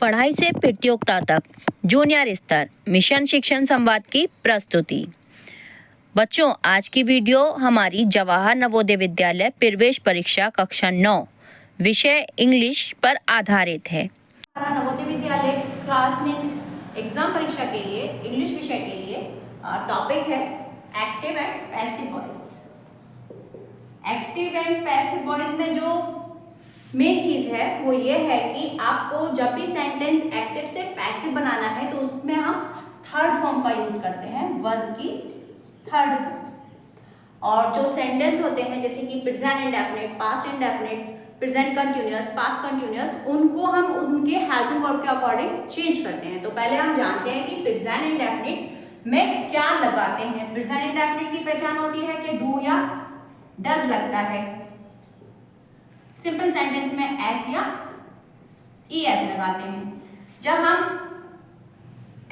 पढ़ाई से प्रतियोगिता तक जूनियर स्तर मिशन शिक्षण संवाद की प्रस्तुति। बच्चों, आज की वीडियो हमारी जवाहर नवोदय विद्यालय प्रवेश परीक्षा कक्षा 9 विषय इंग्लिश पर आधारित है। नवोदय विद्यालय क्लास 9 एग्जाम परीक्षा के लिए इंग्लिश विषय के लिए टॉपिक है active and passive voice. Active and passive voice में जो मेन चीज है वो ये है कि आपको जब भी सेंटेंस एक्टिव से पैसिव बनाना है तो उसमें हम थर्ड फॉर्म का यूज करते हैं, वर्ब की थर्ड फॉर्म। और जो सेंटेंस होते हैं जैसे कि present indefinite, past indefinite, present continuous, past continuous, उनको हम उनके हेल्पिंग वर्ब के अकॉर्डिंग चेंज करते हैं। तो पहले हम जानते हैं कि प्रेजेंट इंडेफिनिट में क्या लगाते हैं। प्रेजेंट इंडेफिनिट की पहचान होती है कि डू या डज लगता है। सिंपल सेंटेंस में एस या ईएस लगाते हैं। जब हम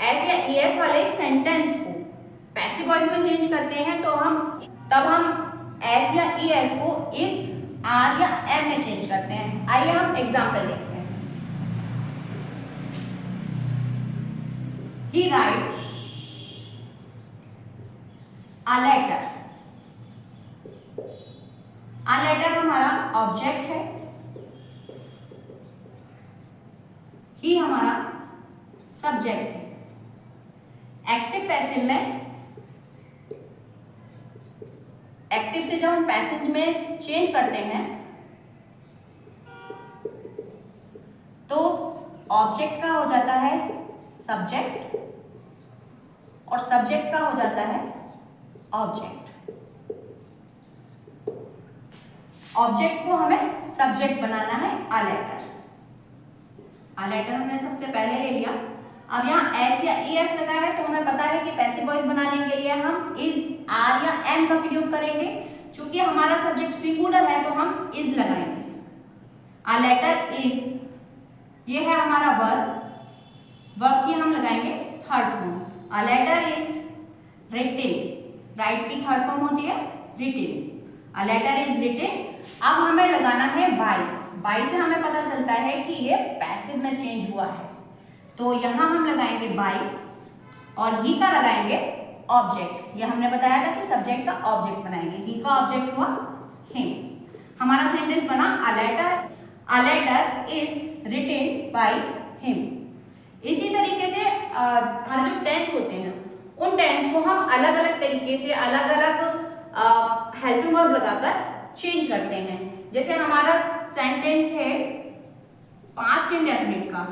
एस या ईएस वाले सेंटेंस को पैसिव वॉइस में चेंज करते हैं तो तब हम एस या ईएस को इस, आर या एम में चेंज करते हैं। आइए हम एग्जांपल देखते हैं। He writes a letter। A letter हमारा ऑब्जेक्ट है, ही हमारा सब्जेक्ट है। एक्टिव पैसिव में, एक्टिव से जब हम पैसिव में चेंज करते हैं तो ऑब्जेक्ट का हो जाता है सब्जेक्ट और सब्जेक्ट का हो जाता है ऑब्जेक्ट। ऑब्जेक्ट को हमें सब्जेक्ट बनाना है आ लेटर। आ लेटर हमने सबसे पहले ले लिया। अब यहाँ एस या ईएस लगा है तो हमें पता है कि पैसिव वॉइस बनाने के लिए हम इज, आर या एम का प्रयोग करेंगे। चूंकि हमारा सब्जेक्ट सिंगुलर है तो हम इज लगाएंगे। आ लेटर इज, ये है हमारा वर्ब। वर्ब की हम लगाएंगे third form. A letter is written. Write की थर्ड फॉर्म होती है written. A letter is written। अब हमें लगाना है बाय। बाय से हमें पता चलता है कि ये पैसिव में चेंज हुआ है तो यहाँ हम लगाएंगे बाय और ही का लगाएंगे ऑब्जेक्ट। ये हमने बताया था कि सब्जेक्ट का ऑब्जेक्ट बनाएंगे। ही का ऑब्जेक्ट हुआ हिम। हमारा सेंटेंस बना a letter is written by him। इसी तरीके से हमारे जो टेंस होते हैं उन टेंस को हम अलग अलग तरीके से अलग अलग हेल्पिंग वर्ब लगाकर चेंज करते हैं। जैसे हमारा सेंटेंस है पास्ट इंडेफिनिट का।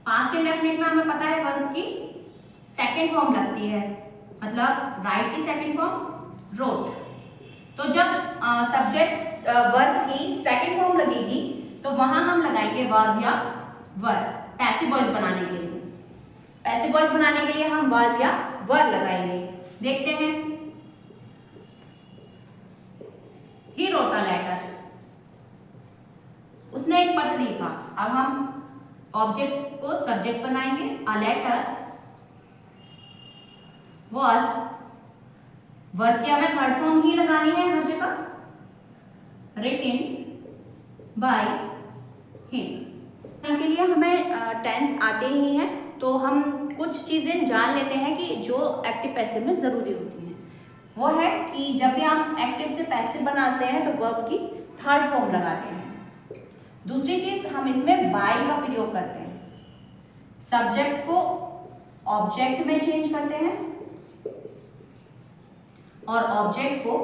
पास्ट इंडेफिनिट में हमें पता है वर्ब की सेकंड फॉर्म लगती है, मतलब राइट की सेकंड फॉर्म रोट। तो जब सब्जेक्ट वर्ब की सेकंड फॉर्म लगेगी तो वहां हम लगाएंगे वाज या वर पैसिव वॉइस बनाने के लिए। पैसिव वॉइस बनाने के लिए हम वाज या वर लगाएंगे। देखते हैं। He wrote a letter. उसने एक पत्र लिखा। अब हम ऑब्जेक्ट को सब्जेक्ट बनाएंगे। अ लेटर वाज, वर्ब की हमें थर्ड फॉर्म ही लगानी है हर जगह। Written by him. के लिए हमें टेंस आते ही हैं तो हम कुछ चीजें जान लेते हैं कि जो एक्टिव पैसिव में जरूरी होती हैं। वो है कि जब भी हम एक्टिव से पैसिव बनाते हैं तो वर्ब की थर्ड फॉर्म लगाते हैं। दूसरी चीज, हम इसमें बाय का प्रयोग करते हैं। सब्जेक्ट को ऑब्जेक्ट में चेंज करते हैं और ऑब्जेक्ट को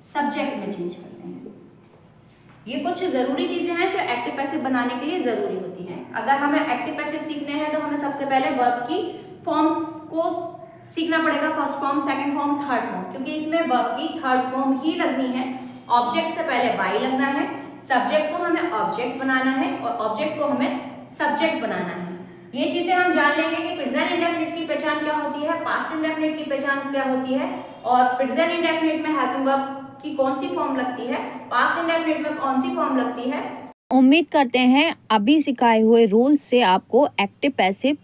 सब्जेक्ट में चेंज करते हैं। ये कुछ जरूरी चीजें हैं जो एक्टिव पैसिव बनाने के लिए जरूरी होती हैं। अगर हमें एक्टिव पैसिव सीखने हैं तो हमें सबसे पहले वर्ब की फॉर्म्स को सीखना पड़ेगा। First form, second form, third form, क्योंकि इसमें वर्ब की थर्ड फॉर्म ही लगनी है। ऑब्जेक्ट से पहले बाय लगना है, सब्जेक्ट को हमें ऑब्जेक्ट बनाना है और ऑब्जेक्ट को हमें सब्जेक्ट बनाना है। ये चीजें हम जान लेंगे कि प्रेजेंट इंडेफिनिट की पहचान क्या होती है, पास्ट इंडेफिनिट की पहचान क्या होती है और प्रेजेंट इंडेफिनिट में हेल्पिंग वर्ब की कौन सी फॉर्म लगती है, पास्ट इंडेफिनिट में कौन सी फॉर्म लगती है। उम्मीद करते हैं अभी सिखाए हुए रूल्स से आपको एक्टिव पैसिव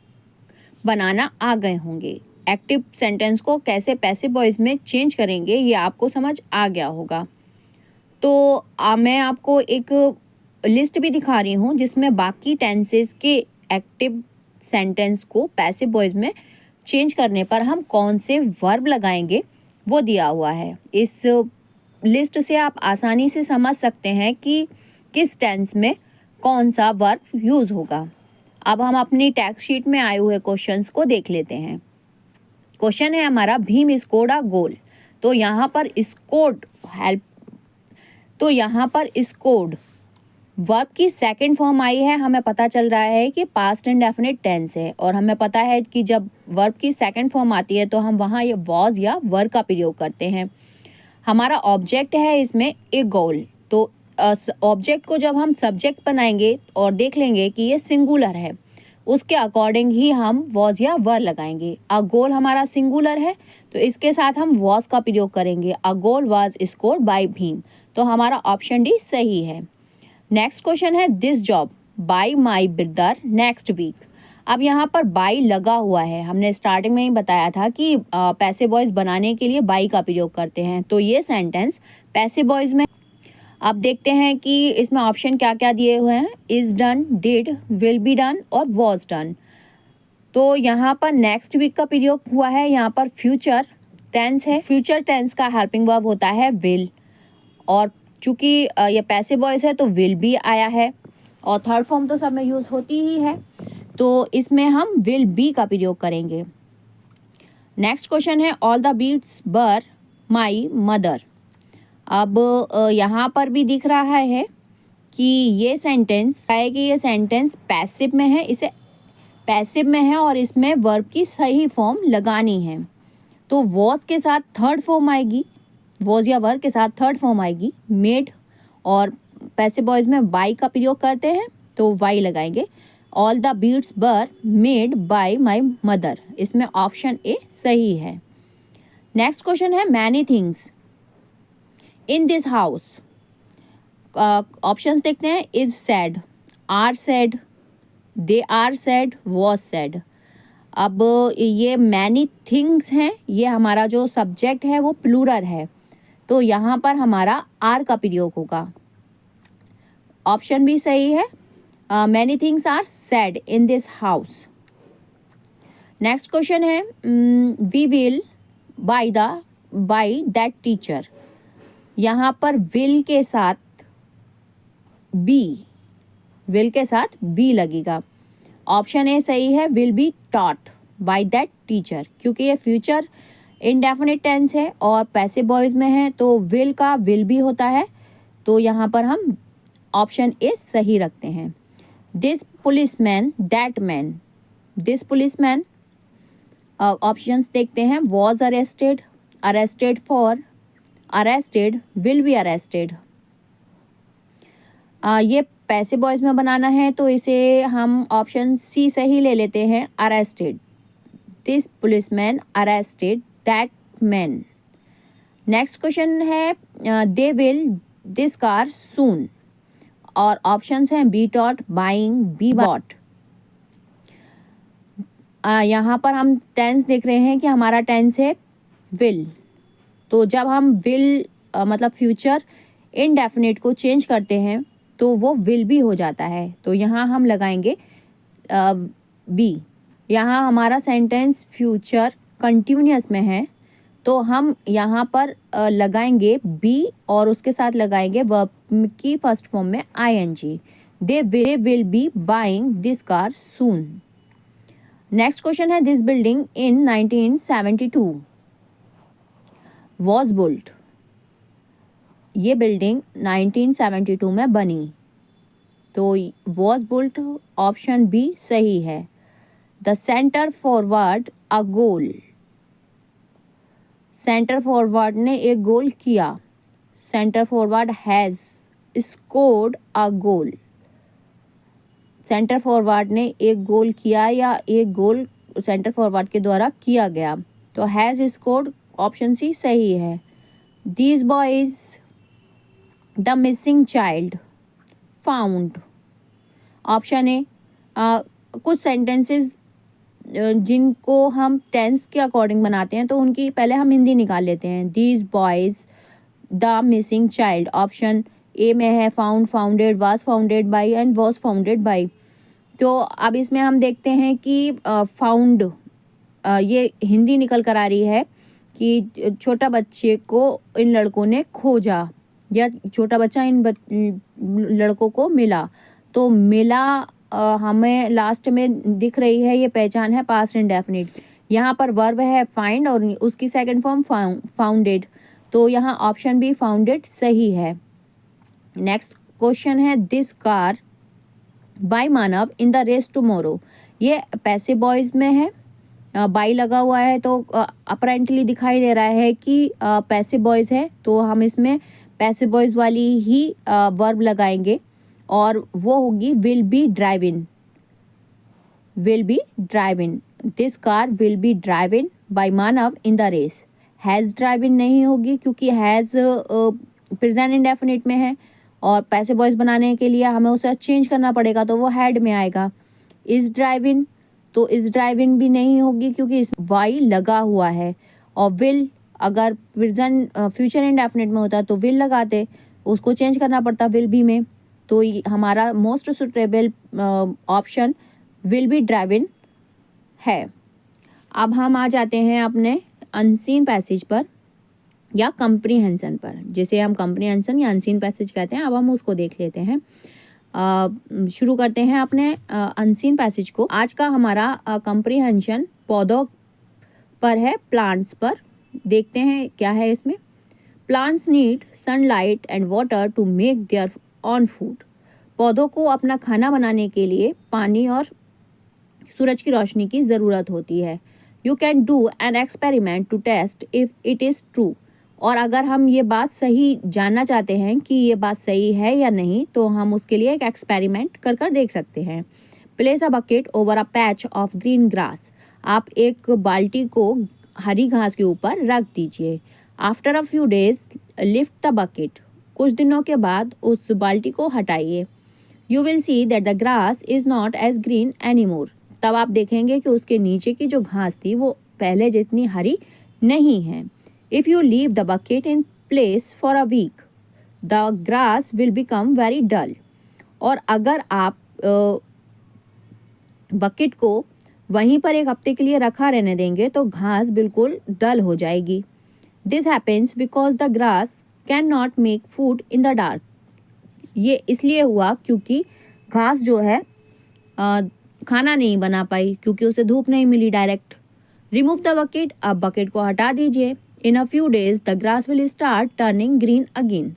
बनाना आ गए होंगे। एक्टिव सेंटेंस को कैसे पैसिव वॉइस में चेंज करेंगे ये आपको समझ आ गया होगा। तो मैं आपको एक लिस्ट भी दिखा रही हूँ जिसमें बाकी टेंसेस के एक्टिव सेंटेंस को पैसिव वॉइस में चेंज करने पर हम कौन से वर्ब लगाएंगे वो दिया हुआ है। इस लिस्ट से आप आसानी से समझ सकते हैं कि किस टेंस में कौन सा वर्ब यूज़ होगा। अब हम अपनी टेक्स्ट शीट में आए हुए क्वेश्चंस को देख लेते हैं। क्वेश्चन है हमारा, भीम स्कोर्ड अ गोल। तो यहाँ पर स्कोर्ड वर्ब की सेकंड फॉर्म आई है। हमें पता चल रहा है कि पास्ट इंडेफिनिट टेंस है, और हमें पता है कि जब वर्ब की सेकंड फॉर्म आती है तो हम वहाँ ये वॉज या वर का प्रयोग करते हैं। हमारा ऑब्जेक्ट है इसमें ए गोल, तो ऑब्जेक्ट को जब हम सब्जेक्ट बनाएंगे और देख लेंगे कि ये सिंगुलर है, उसके अकॉर्डिंग ही हम वॉज या वर लगाएंगे। अ गोल हमारा सिंगुलर है तो इसके साथ हम वॉज का प्रयोग करेंगे। A goal was scored by Bhim, तो हमारा ऑप्शन डी सही है। नेक्स्ट क्वेश्चन है, this job by my brother next week. अब यहाँ पर बाय लगा हुआ है। हमने स्टार्टिंग में ही बताया था कि पैसिव वॉइस बनाने के लिए बाय का प्रयोग करते हैं, तो ये सेंटेंस पैसिव वॉइस में। अब देखते हैं कि इसमें ऑप्शन क्या क्या दिए हुए हैं। Is done, did, will be done और वॉज डन। तो यहाँ पर नेक्स्ट वीक का प्रयोग हुआ है। यहाँ पर फ्यूचर टेंस है, फ्यूचर टेंस का हेल्पिंग वर्ब होता है विल, और चूँकि ये पैसिव वॉइस है तो विल भी आया है, और थर्ड फॉर्म तो सब में यूज़ होती ही है, तो इसमें हम विल बी का प्रयोग करेंगे। नेक्स्ट क्वेश्चन है, ऑल द बीट्स बर माई मदर। अब यहाँ पर भी दिख रहा है कि ये सेंटेंस पैसिव में है, इसे पैसिव में है और इसमें वर्ब की सही फॉर्म लगानी है। तो वॉज के साथ थर्ड फॉर्म आएगी, वॉज या वर्ब के साथ थर्ड फॉर्म आएगी मेड, और पैसिव वॉइस में बाय का प्रयोग करते हैं तो वाई लगाएंगे। All the beds were made by my mother, इसमें ऑप्शन ए सही है। नेक्स्ट क्वेश्चन है, many things in this house. Options देखते हैं। Is said, are said, they are said, was said. अब ये मैनी थिंग्स हैं, ये हमारा जो सब्जेक्ट है वो प्लूरल है, तो यहाँ पर हमारा आर का प्रयोग होगा। ऑप्शन भी सही है, many things are said in this house. Next question है, we will buy that teacher. यहाँ पर विल के साथ बी लगेगा। ऑप्शन ए सही है, will be taught by that teacher, क्योंकि ये फ्यूचर इंडेफिनिट टेंस है और पैसिव वॉइस में है, तो विल का विल भी होता है, तो यहाँ पर हम ऑप्शन ए सही रखते हैं। This policeman, that man, this policeman. Options देखते हैं। Was arrested, arrested for, arrested, will be arrested. ये पैसिव वॉइस में बनाना है तो इसे हम ऑप्शन सी सही ले लेते हैं, arrested. This policeman arrested that man. Next question है, दे विल दिस कार सून, और ऑप्शंस हैं be taught, buying, be bought. यहाँ पर हम टेंस देख रहे हैं कि हमारा टेंस है विल, तो जब हम विल मतलब फ्यूचर इनडेफिनिट को चेंज करते हैं तो वो विल भी हो जाता है, तो यहाँ हम लगाएंगे बी। यहाँ हमारा सेंटेंस फ्यूचर कंटिन्यूअस में है, तो हम यहाँ पर लगाएंगे बी और उसके साथ लगाएंगे वर्ब की फर्स्ट फॉर्म में ING. They will be buying this car soon. Next question है, this building in 1972 was built. ये बिल्डिंग 1972 में बनी, तो वॉज बुल्ट ऑप्शन बी सही है। The centre forward a goal, centre forward ने एक गोल किया। Centre forward has scored a goal, centre forward ने एक गोल किया या एक गोल सेंटर फॉरवर्ड के द्वारा किया गया, तो हैज़ स्कोर्ड ऑप्शन सी सही है। These boys the missing child found, option A. कुछ सेंटेंसेस जिनको हम टेंस के अकॉर्डिंग बनाते हैं तो उनकी पहले हम हिंदी निकाल लेते हैं। These boys the missing child. Option A में है found, founded, was founded by and was founded by. तो अब इसमें हम देखते हैं कि फाउंड ये हिंदी निकल कर आ रही है कि छोटा बच्चे को इन लड़कों ने खोजा या छोटा बच्चा इन लड़कों को मिला। तो मिला हमें लास्ट में दिख रही है, ये पहचान है पास्ट इंडेफिनिट। यहाँ पर वर्ब है फाइंड और उसकी सेकंड फॉर्म फाउंडेड। तो यहाँ ऑप्शन बी फाउंडेड सही है। नेक्स्ट क्वेश्चन है this car by Manav in the race tomorrow. ये पैसिव वॉइस में है, बाई लगा हुआ है तो अपरेंटली दिखाई दे रहा है कि पैसिव वॉइस है, तो हम इसमें पैसिव वॉइस वाली ही वर्ब लगाएंगे और वो होगी will be driven. Will be driven, this car will be driven by Manav in the race. Has driven नहीं होगी क्योंकि हैज़ प्रेजेंट इंडेफिनिट में है और पैसिव वॉइस बनाने के लिए हमें उसे चेंज करना पड़ेगा, तो वो हैड में आएगा। इज ड्राइविन, तो इज ड्राइविन भी नहीं होगी क्योंकि इस वाई लगा हुआ है। और विल अगर प्रेजेंट फ्यूचर इंडेफिनिट में होता तो विल लगाते, उसको चेंज करना पड़ता विल बी में। तो हमारा most suitable option will be driving है। अब हम आ जाते हैं अपने अनसीन पैसेज पर या कंप्रीहेंशन पर, जिसे हम कंप्रीहेंशन या अनसीन पैसेज कहते हैं। अब हम उसको देख लेते हैं। शुरू करते हैं अपने अनसीन पैसेज को। आज का हमारा कंप्रीहेंशन पौधों पर है, प्लांट्स पर। देखते हैं क्या है इसमें। Plants need sunlight and water to make their own food. पौधों को अपना खाना बनाने के लिए पानी और सूरज की रोशनी की ज़रूरत होती है। You can do an experiment to test if it is true. और अगर हम ये बात सही जानना चाहते हैं कि ये बात सही है या नहीं, तो हम उसके लिए एक एक्सपेरिमेंट कर देख सकते हैं। Place a bucket over a patch of green grass. आप एक बाल्टी को हरी घास के ऊपर रख दीजिए। After a few days lift the bucket. कुछ दिनों के बाद उस बाल्टी को हटाइए। You will see that the grass is not as green any more. तब आप देखेंगे कि उसके नीचे की जो घास थी वो पहले जितनी हरी नहीं है। If you leave the bucket in place for a week, the grass will become very dull. और अगर आप बकेट को वहीं पर एक हफ्ते के लिए रखा रहने देंगे तो घास बिल्कुल डल हो जाएगी। This happens because the grass cannot make food in the dark. ये इसलिए हुआ क्योंकि घास जो है खाना नहीं बना पाई क्योंकि उसे धूप नहीं मिली डायरेक्ट। रिमूव द बकेट, अब बकेट को हटा दीजिए। In a few days the grass will start turning green again.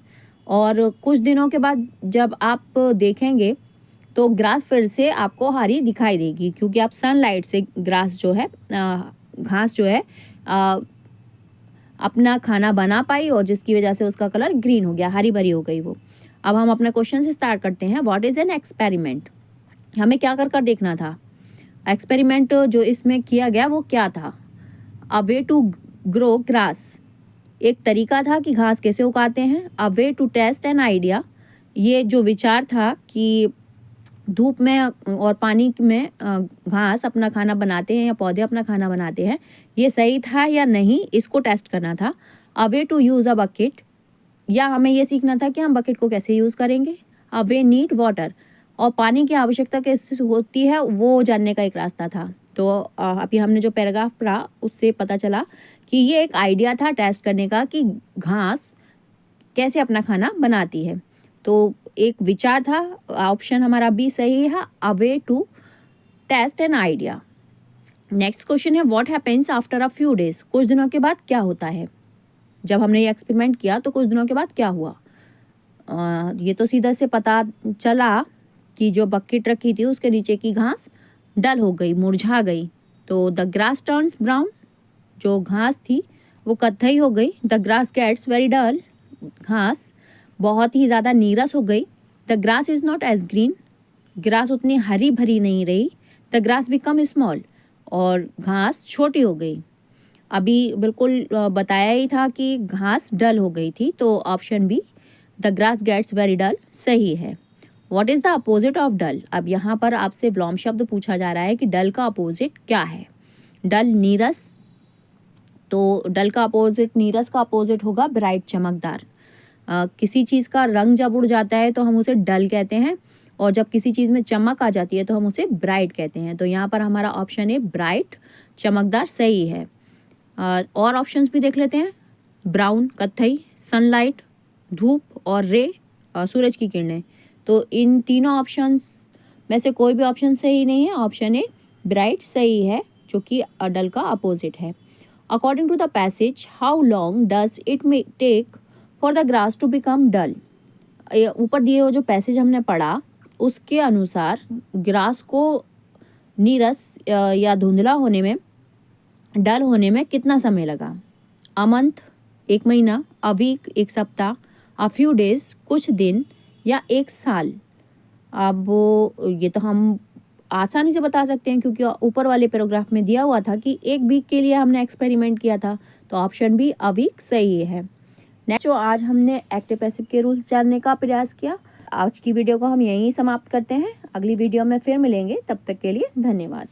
और कुछ दिनों के बाद जब आप देखेंगे तो ग्रास फिर से आपको हरी दिखाई देगी क्योंकि आप सनलाइट से ग्रास जो है घास जो है अपना खाना बना पाई और जिसकी वजह से उसका कलर ग्रीन हो गया, हरी भरी हो गई वो। अब हम अपने क्वेश्चन से स्टार्ट करते हैं। What is an experiment? हमें क्या कर देखना था? एक्सपेरिमेंट जो इसमें किया गया वो क्या था? A way to grow grass, एक तरीका था कि घास कैसे उगाते हैं। A way to test an idea, ये जो विचार था कि धूप में और पानी में घास अपना खाना बनाते हैं या पौधे अपना खाना बनाते हैं, ये सही था या नहीं, इसको टेस्ट करना था। A way to use a bucket, या हमें ये सीखना था कि हम बकेट को कैसे यूज़ करेंगे। अ वे नीड वाटर, और पानी की आवश्यकता कैसे होती है वो जानने का एक रास्ता था। तो अभी हमने जो पैराग्राफ पढ़ा उससे पता चला कि ये एक आइडिया था टेस्ट करने का कि घास कैसे अपना खाना बनाती है। तो एक विचार था, ऑप्शन हमारा बी सही है, a way to test an idea. Next question है what happens after a few days, कुछ दिनों के बाद क्या होता है। जब हमने ये एक्सपेरिमेंट किया तो कुछ दिनों के बाद क्या हुआ? ये तो सीधा से पता चला कि जो बकेट रखी थी उसके नीचे की घास डल हो गई, मुरझा गई। तो द ग्रास टर्न्स ब्राउन, जो घास थी वो कत्थई हो गई। The grass gets very dull, घास बहुत ही ज़्यादा नीरस हो गई। The grass is not as green, grass उतनी हरी भरी नहीं रही। द ग्रास बिकम स्मॉल, और घास छोटी हो गई। अभी बिल्कुल बताया ही था कि घास डल हो गई थी, तो option B the grass gets very dull सही है। What is the opposite of dull? अब यहाँ पर आपसे व्लॉम शब्द पूछा जा रहा है कि डल का अपोजिट क्या है। डल नीरस, तो डल का अपोजिट, नीरस का अपोजिट होगा ब्राइट चमकदार। किसी चीज़ का रंग जब उड़ जाता है तो हम उसे डल कहते हैं, और जब किसी चीज़ में चमक आ जाती है तो हम उसे ब्राइट कहते हैं। तो यहाँ पर हमारा ऑप्शन ए ब्राइट, चमकदार, सही है। और ऑप्शंस भी देख लेते हैं। ब्राउन, कत्थई, सनलाइट, धूप, और रे, सूरज की किरणें। तो इन तीनों ऑप्शंस में से कोई भी ऑप्शन सही नहीं है। ऑप्शन ए ब्राइट सही है, जो कि डल का अपोजिट है। According to the passage, how long does it may take for the grass to become dull. ऊपर दिए हुए जो पैसेज हमने पढ़ा उसके अनुसार ग्रास को नीरस या धुंधला होने में, डल होने में कितना समय लगा। अ मंथ, 1 महीना, अ वीक, 1 सप्ताह, अ फ्यू डेज, कुछ दिन, या 1 साल। अब ये तो हम आसानी से बता सकते हैं क्योंकि ऊपर वाले पैराग्राफ में दिया हुआ था कि 1 वीक के लिए हमने एक्सपेरिमेंट किया था। तो ऑप्शन बी अ वीक सही है। नेक्स्ट, आज हमने एक्टिव पैसिव के रूल्स जानने का प्रयास किया। आज की वीडियो को हम यहीं समाप्त करते हैं। अगली वीडियो में फिर मिलेंगे, तब तक के लिए धन्यवाद।